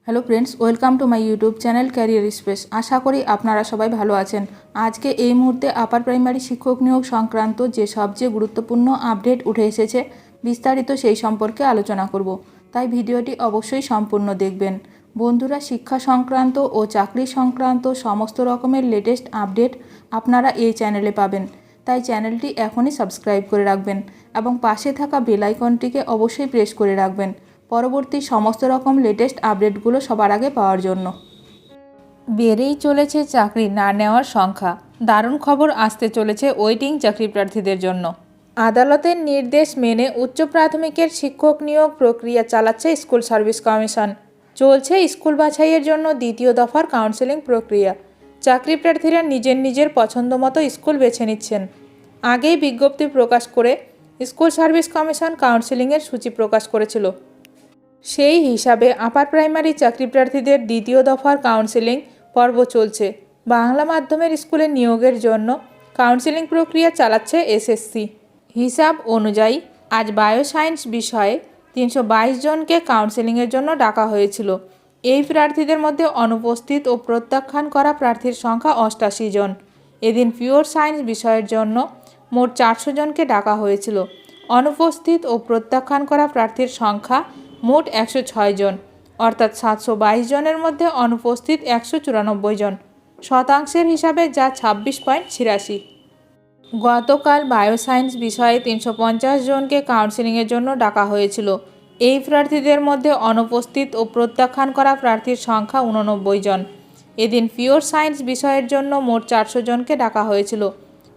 Hello friends, welcome to my YouTube channel career space. আশা করি আপনারা সবাই ভালো আছেন। আজকে এই মুহূর্তে আপার প্রাইমারি শিক্ষক নিয়োগ সংক্রান্ত যে সবচেয়ে গুরুত্বপূর্ণ আপডেট উঠে এসেছে, বিস্তারিত সেই সম্পর্কে আলোচনা করব। তাই ভিডিওটি অবশ্যই সম্পূর্ণ দেখবেন। বন্ধুরা, শিক্ষা সংক্রান্ত ও চাকরি সংক্রান্ত সমস্ত রকমের লেটেস্ট আপডেট আপনারা এই চ্যানেলে পাবেন। তাই চ্যানেলটি এখনই সাবস্ক্রাইব করে রাখবেন এবং পাশে থাকা বেল আইকনটিকে অবশ্যই প্রেস করে রাখবেন পরবর্তী সমস্ত রকম লেটেস্ট আপডেটগুলো সবার আগে পাওয়ার জন্য। বেড়েই চলেছে চাকরি না নেওয়ার সংখ্যা। দারুণ খবর আসতে চলেছে ওয়েটিং চাকরি প্রার্থীদের জন্য। আদালতের নির্দেশ মেনে উচ্চ প্রাথমিকের শিক্ষক নিয়োগ প্রক্রিয়া চালাচ্ছে স্কুল সার্ভিস কমিশন। চলছে স্কুল বাছাইয়ের জন্য দ্বিতীয় দফার কাউন্সেলিং প্রক্রিয়া। চাকরি প্রার্থীরা নিজের পছন্দ মতো স্কুল বেছে নিচ্ছেন। আগেই বিজ্ঞপ্তি প্রকাশ করে স্কুল সার্ভিস কমিশন কাউন্সেলিংয়ের সূচি প্রকাশ করেছিল। সেই হিসাবে আপার প্রাইমারি চাকরি প্রার্থীদের দ্বিতীয় দফার কাউন্সেলিং পর্ব চলছে। বাংলা মাধ্যমের স্কুলে নিয়োগের জন্য কাউন্সেলিং প্রক্রিয়া চালাচ্ছে এসএসসি। হিসাব অনুযায়ী আজ বায়োসায়েন্স বিষয়ে 322 জনকে কাউন্সেলিংয়ের জন্য ডাকা হয়েছিল। এই প্রার্থীদের মধ্যে অনুপস্থিত ও প্রত্যাখ্যান করা প্রার্থীর সংখ্যা 88 জন। এদিন পিওর সায়েন্স বিষয়ের জন্য মোট 400 জনকে ডাকা হয়েছিল। অনুপস্থিত ও প্রত্যাখ্যান করা প্রার্থীর সংখ্যা মোট 106 জন, অর্থাৎ 722 জনের মধ্যে অনুপস্থিত 194 জন। শতাংশের হিসাবে যা 26.86। গতকাল বায়োসায়েন্স বিষয়ে 350 জনকে কাউন্সেলিংয়ের জন্য ডাকা হয়েছিল। এই প্রার্থীদের মধ্যে অনুপস্থিত ও প্রত্যাখ্যান করা প্রার্থীর সংখ্যা 89 জন। এদিন পিওর সায়েন্স বিষয়ের জন্য মোট 400 জনকে ডাকা হয়েছিল।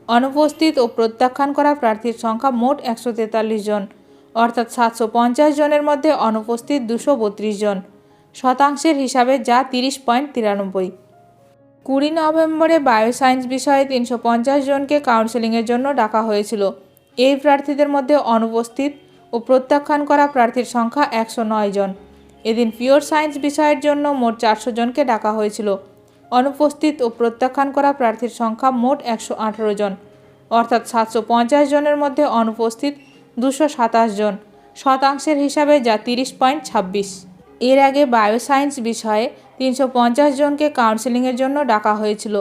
অনুপস্থিত ও প্রত্যাখ্যান করা প্রার্থীর সংখ্যা মোট 143 জন, অর্থাৎ 750 জনের মধ্যে অনুপস্থিত 232 জন। শতাংশের হিসাবে যা 30.93। 20 নভেম্বরে বায়োসায়েন্স বিষয়ে 350 জনকে কাউন্সেলিংয়ের জন্য ডাকা হয়েছিল। এই প্রার্থীদের মধ্যে অনুপস্থিত ও প্রত্যাখ্যান করা প্রার্থীর সংখ্যা 109 জন। এদিন পিওর সায়েন্স বিষয়ের জন্য মোট 400 জনকে ডাকা হয়েছিল। অনুপস্থিত ও প্রত্যাখ্যান করা প্রার্থীর সংখ্যা মোট 118 জন, অর্থাৎ 750 জনের মধ্যে অনুপস্থিত 227 জন। শতাংশের হিসাবে যা 30.26। এর আগে বায়োসায়েন্স বিষয়ে 350 জনকে কাউন্সেলিংয়ের জন্য ডাকা হয়েছিল।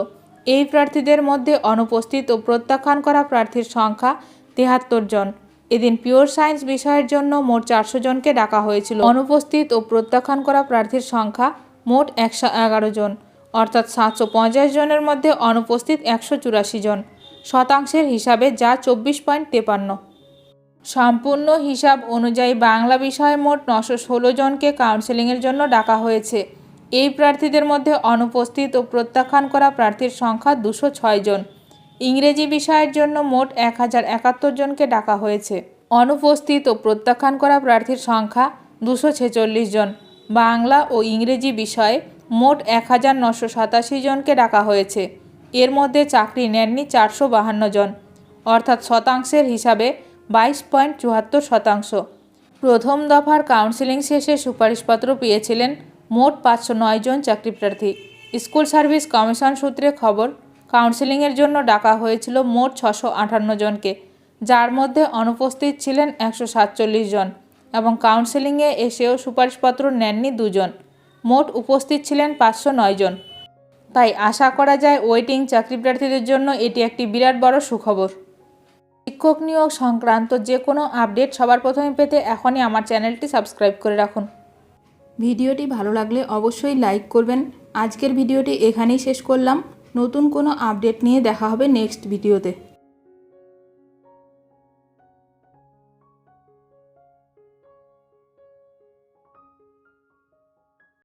এই প্রার্থীদের মধ্যে অনুপস্থিত ও প্রত্যাখ্যান করা প্রার্থীর সংখ্যা 73 জন। এদিন পিওর সায়েন্স বিষয়ের জন্য মোট 400 জনকে ডাকা হয়েছিল। অনুপস্থিত ও প্রত্যাখ্যান করা প্রার্থীর সংখ্যা মোট 111 জন, অর্থাৎ 750 জনের মধ্যে অনুপস্থিত 184 জন। শতাংশের হিসাবে যা 24.53। সম্পূর্ণ হিসাব অনুযায়ী বাংলা বিষয়ে মোট 916 জনকে কাউন্সেলিংয়ের জন্য ডাকা হয়েছে। এই প্রার্থীদের মধ্যে অনুপস্থিত ও প্রত্যাখ্যান করা প্রার্থীর সংখ্যা 206 জন। ইংরেজি বিষয়ের জন্য মোট 1071 জনকে ডাকা হয়েছে। অনুপস্থিত ও প্রত্যাখ্যান করা প্রার্থীর সংখ্যা 246 জন। বাংলা ও ইংরেজি বিষয়ে মোট 1987 জনকে ডাকা হয়েছে। এর মধ্যে চাকরি নেননি 452 জন, অর্থাৎ শতাংশের হিসাবে 22.74%। প্রথম দফার কাউন্সেলিং শেষে সুপারিশপত্র পেয়েছিলেন মোট 509 জন চাকরি প্রার্থী। স্কুল সার্ভিস কমিশন সূত্রে খবর, কাউন্সেলিংয়ের জন্য ডাকা হয়েছিল মোট 658 জনকে, যার মধ্যে অনুপস্থিত ছিলেন 147 জন এবং কাউন্সেলিংয়ে এসেও সুপারিশপত্র নেননি 2 জন। মোট উপস্থিত ছিলেন 509 জন। তাই আশা করা যায় ওয়েটিং চাকরি প্রার্থীদের জন্য এটি একটি বিরাট বড় সুখবর। শিক্ষক নিয়োগ সংক্রান্ত যে কোনো আপডেট সবার প্রথমে পেতে এখনই আমার চ্যানেলটি সাবস্ক্রাইব করে রাখুন। ভিডিওটি ভালো লাগলে অবশ্যই লাইক করবেন। আজকের ভিডিওটি এখানেই শেষ করলাম। নতুন কোনো আপডেট নিয়ে দেখা হবে নেক্সট ভিডিওতে।